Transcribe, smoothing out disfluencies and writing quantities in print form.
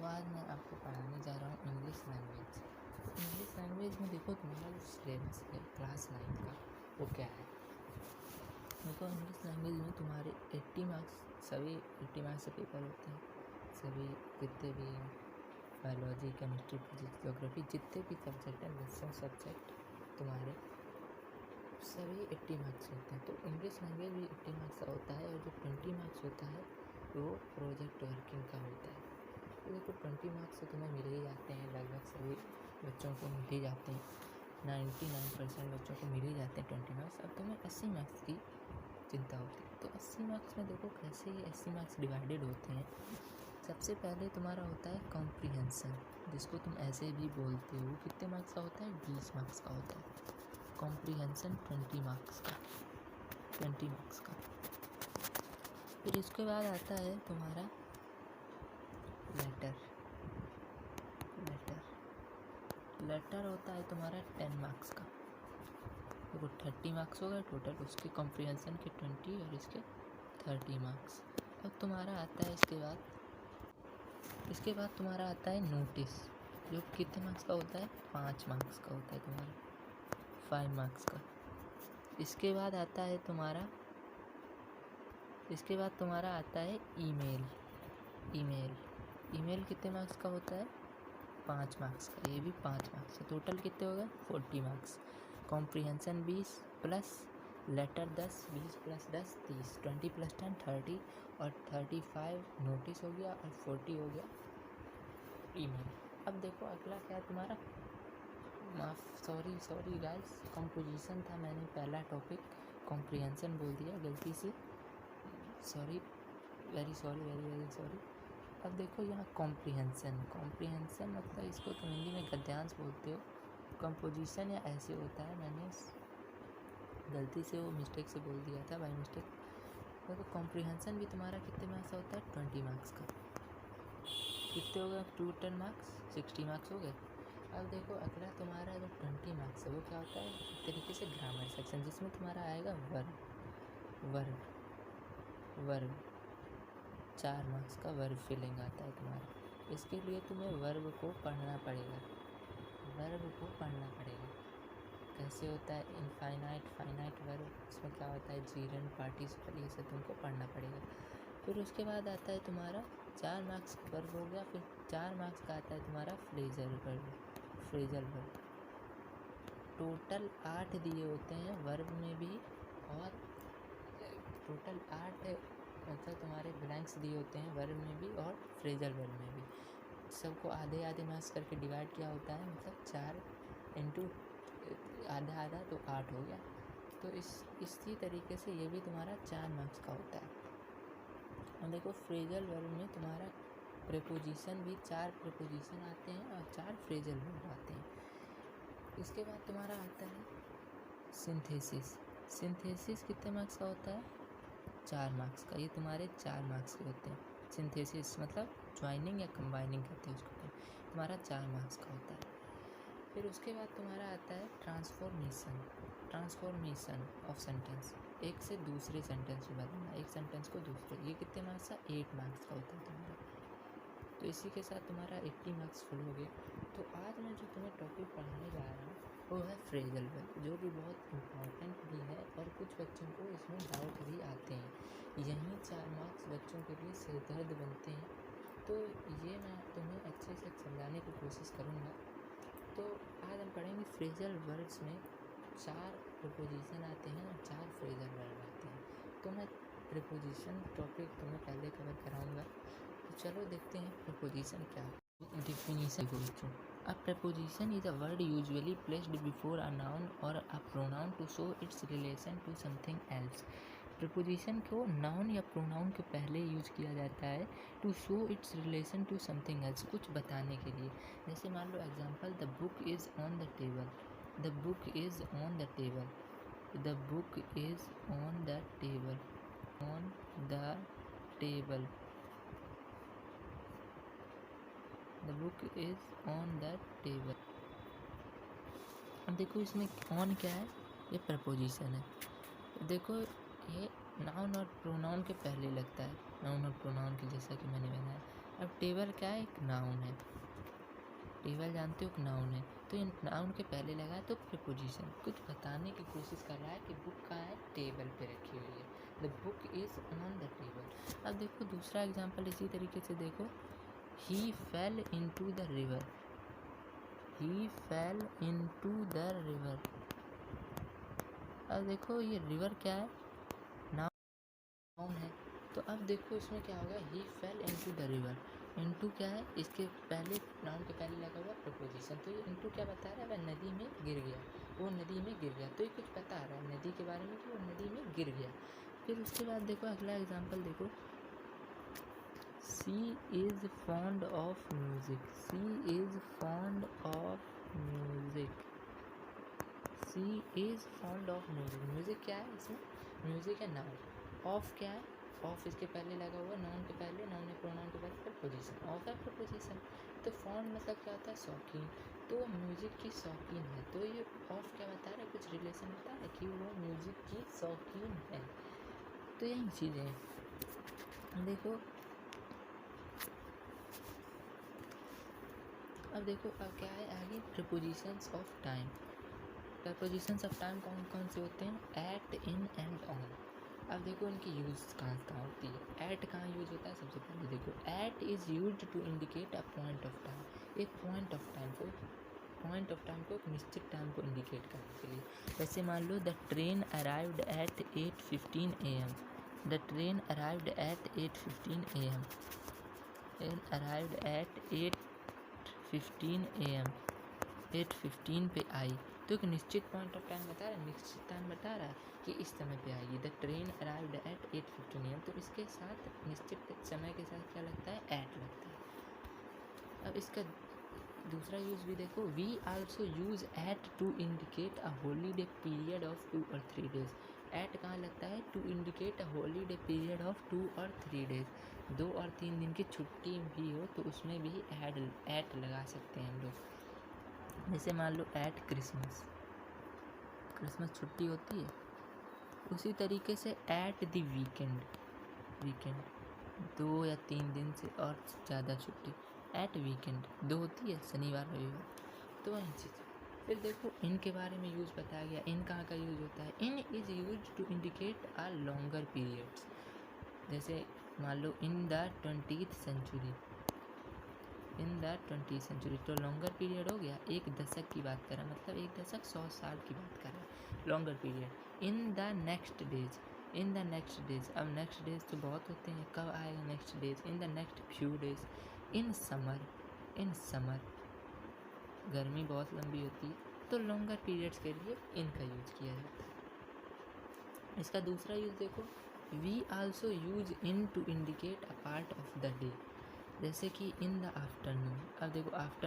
आज मैं आपको पढ़ाने जा रहा हूँ इंग्लिश लैंग्वेज। इंग्लिश लैंग्वेज में देखो तुम्हारा जो सिलेबस है क्लास 9 का वो क्या है। देखो इंग्लिश लैंग्वेज में तुम्हारे 80 मार्क्स, सभी 80 मार्क्स के पेपर होते हैं। सभी जितने भी बायोलॉजी, केमिस्ट्री, फिजिक्स, ज्योग्राफी, जितने भी सब्जेक्ट हैं, 10 सब्जेक्ट तुम्हारे सभी 80 मार्क्स होते हैं। तो इंग्लिश लैंग्वेज भी 80 मार्क्स का होता है और जो 20 मार्क्स होता है वो प्रोजेक्ट वर्किंग का होता है। तो देखो 20 मार्क्स तो तुम्हें मिल ही जाते हैं, लगभग सभी बच्चों को मिल ही जाते हैं। 99% बच्चों को मिल ही जाते हैं 20 मार्क्स। अब तुम्हें 80 मार्क्स की चिंता होती है। तो 80 मार्क्स में देखो कैसे ये 80 मार्क्स डिवाइडेड होते हैं। सबसे पहले तुम्हारा होता है कॉम्प्रिहेंसन, जिसको तुम ऐसे भी बोलते हो। कितने मार्क्स का होता है? 20 मार्क्स का होता है। कॉम्प्रिहेंसन 20 मार्क्स का, 20 मार्क्स का। फिर इसके बाद आता है तुम्हारा लेटर। लेटर होता है तुम्हारा 10 मार्क्स का। देखो 30 मार्क्स हो गए टोटल, उसके कॉम्प्रिहेंसन के 20 और इसके 30 मार्क्स। अब तुम्हारा आता है इसके बाद तुम्हारा आता है नोटिस, जो कितने मार्क्स का होता है? 5 मार्क्स का होता है तुम्हारा, 5 मार्क्स का। इसके बाद आता है तुम्हारा आता है ईमेल कितने मार्क्स का होता है? 5 मार्क्स का। ये भी 5 मार्क्स का। टोटल कितने हो गए? 40 marks. Comprehension 20 plus letter 10, 20 plus 10 30, 20 plus 10 30 और 35 नोटिस हो गया और 40 हो गया ईमेल। अब देखो अगला क्या है तुम्हारा? सॉरी गाइस, कंपोजिशन था। मैंने पहला टॉपिक कॉम्प्रिहेंसन बोल दिया गलती से। Very sorry. अब देखो यहाँ कॉम्प्रिहेंसन मतलब इसको तुम हिंदी में गद्यांश बोलते हो। कंपोजिशन या ऐसे होता है, मैंने गलती से वो मिस्टेक से बोल दिया था, बाय मिस्टेक। देखो कॉम्प्रिहेंसन भी तुम्हारा कितने मार्क्स का होता है? 20 मार्क्स का। कितने हो गए? 2 मार्क्स, 60 मार्क्स हो गए। अब देखो अगला तुम्हारा जो 20 मार्क्स है वो क्या होता है? एक तरीके से ग्रामर सेक्शन, जिसमें तुम्हारा आएगा वर्ब 4 मार्क्स का वर्ब फिलिंग आता है तुम्हारा। इसके लिए तुम्हें वर्ब को पढ़ना पड़ेगा। कैसे होता है? इनफाइनाइट, फाइनाइट वर्ब, इसमें क्या होता है? जीरंड, पार्टिसिपल, ये सब तुमको पढ़ना पड़ेगा। फिर उसके बाद आता है तुम्हारा 4 मार्क्स का वर्ब हो गया। फिर 4 मार्क्स का आता है तुम्हारा फ्रेजल वर्ब। टोटल 8 दिए होते हैं वर्ब में भी, और टोटल 8 मतलब तुम्हारे ब्लैंक्स दिए होते हैं वर्ब में भी और फ्रेजल वर्ब में भी। सबको आधे मार्क्स करके डिवाइड किया होता है, मतलब 4 इंटू आधा तो 8 हो गया। तो इसी तरीके से ये भी तुम्हारा 4 मार्क्स का होता है। और देखो फ्रेजल वर्ब में तुम्हारा प्रेपोजिशन भी 4 प्रेपोजिशन आते हैं और 4 फ्रेजल वर्ब आते हैं। इसके बाद तुम्हारा आता है सिंथेसिस कितने मार्क्स का होता है? 4 मार्क्स का। ये तुम्हारे 4 मार्क्स के होते हैं। सिंथेसिस मतलब ज्वाइनिंग या कंबाइनिंग करते हैं उसको, तुम्हारा 4 मार्क्स का होता है। फिर उसके बाद तुम्हारा आता है ट्रांसफॉर्मेशन ऑफ सेंटेंस, एक से दूसरे सेंटेंस में बदलना, एक सेंटेंस को दूसरे। ये कितने मार्क्स का? 8 मार्क्स का होता है तुम्हारा। तो इसी के साथ तुम्हारा 80 मार्क्स फुल हो गए। तो आज मैं जो तुम्हें टॉपिक पढ़ाने जा रहा हूँ वो है फ्रेजल वर्ब, जो कि बहुत इम्पॉर्टेंट भी है और कुछ बच्चों को इसमें डाउट भी आते हैं। यहीं 4 मार्क्स बच्चों के लिए सिरदर्द बनते हैं। तो ये मैं तुम्हें अच्छे से समझाने की कोशिश करूँगा। तो आज हम पढ़ेंगे फ्रेजल वर्ब्स में 4 प्रीपोजिशन आते हैं और 4 फ्रेजल वर्ब आते हैं। तो मैं प्रीपोजिशन टॉपिक तुम्हें पहले कवर कराऊंगा। तो चलो देखते हैं प्रीपोजिशन क्या है। डेफिनेशन को बच्चों, a preposition is a word usually placed before a noun or a pronoun to show its relation to something else. Preposition को नाउन या प्रोनाउन के पहले यूज किया जाता है to show its relation to something else, कुछ बताने के लिए। जैसे मान लो example, the book is on the table. The book is on the table. The book is on the table. On the table. The book is on the table. अब देखो इसमें ऑन क्या है? ये प्रपोजिशन है। देखो ये नाउन और प्रोनाउन के पहले लगता है, नाउन और प्रोनाउन के जैसा कि मैंने बनाया। अब टेबल क्या है, एक नाउन है, टेबल जानते हो एक नाउन है, तो इन नाउन के पहले लगा है तो प्रीपोजिशन कुछ बताने की कोशिश कर रहा है कि बुक कहाँ है, टेबल पे रखी हुई है, the book is on the table. अब देखो दूसरा एग्जाम्पल इसी तरीके से देखो, he fell into the river, he fell into the river. अब देखो ये रिवर क्या है, नाउन है, तो अब देखो इसमें क्या होगा, he fell into the river, into क्या है, इसके पहले नाउन के पहले लगा हुआ प्रपोजिशन, तो ये इनटू क्या बता रहा है, वह नदी में गिर गया, वो नदी में गिर गया, तो ये कुछ बता रहा है नदी के बारे में कि वो नदी में गिर गया। फिर उसके बाद देखो अगला एग्जाम्पल देखो, she is fond of music, she is fond of music, she is fond of music, music क्या है इसमें, म्यूज़िक है नाउन, ऑफ क्या है, ऑफ इसके पहले लगा हुआ, नाउन के पहले, नाउन है प्रोनाउन के पहले प्रपोजिशन, ऑफ है प्रपोजिशन, तो फॉन्ड मतलब क्या होता है, शौकीन, तो म्यूज़िक की शौकीन है, तो ये ऑफ क्या बता रहा है, कुछ रिलेशन बता रहा है कि वो म्यूज़िक की शौकीन है। तो यही चीज़ें हैं। देखो अब देखो अब क्या है आगे, propositions of time, propositions of time कौन कौन से होते हैं, एट, इन एंड ऑन। अब देखो इनकी यूज़ कहाँ कहाँ होती है, एट कहाँ यूज होता है, सबसे पहले देखो at is used to indicate a point of time, एक पॉइंट ऑफ टाइम को, पॉइंट ऑफ टाइम को एक निश्चित टाइम को इंडिकेट करने के लिए। वैसे मान लो the train arrived at 8:15 AM, the train arrived at 8:15 AM, train arrived at 8:15 AM, 8:15 पे आई, तो एक निश्चित पॉइंट ऑफ टाइम बता रहा है, निश्चित टाइम बता रहा है कि इस समय पे आएगी, the train arrived at 8:15 AM, तो इसके साथ निश्चित समय के साथ क्या लगता है, एट लगता है। अब इसका दूसरा यूज़ भी देखो, we also use at to indicate a holiday period of 2 or 3 days, at कहाँ लगता है, to indicate a holiday period of 2 or 3 days, 2 और 3 दिन की छुट्टी भी हो तो उसमें भी एट लगा सकते हैं हम लोग। जैसे मान लो एट क्रिसमस, क्रिसमस छुट्टी होती है, उसी तरीके से एट द वीकेंड, वीकेंड 2 या 3 दिन से और ज़्यादा छुट्टी, एट वीकेंड 2 होती है, शनिवार रविवार, तो वही चीज़। फिर देखो इन के बारे में यूज़ बताया गया, इन कहाँ का यूज़ होता है, in is use to indicate a longer periods, जैसे मान लो in the 20th century, in the 20th century, तो लॉन्गर पीरियड हो गया, एक दशक की बात कर रहा है, मतलब एक दशक 100 साल की बात कर रहा है, longer period. In the next days, in the next days, अब नेक्स्ट डेज तो बहुत होते हैं, कब आएगा next days, in the next few days. In summer, in summer गर्मी बहुत लंबी होती है, तो लॉन्गर पीरियड्स के लिए इनका यूज किया जाता है। इसका दूसरा यूज़ देखो, we also use in to indicate a part of the day, जैसे कि इन द आफ्टरनून, अब देखो आफ्टर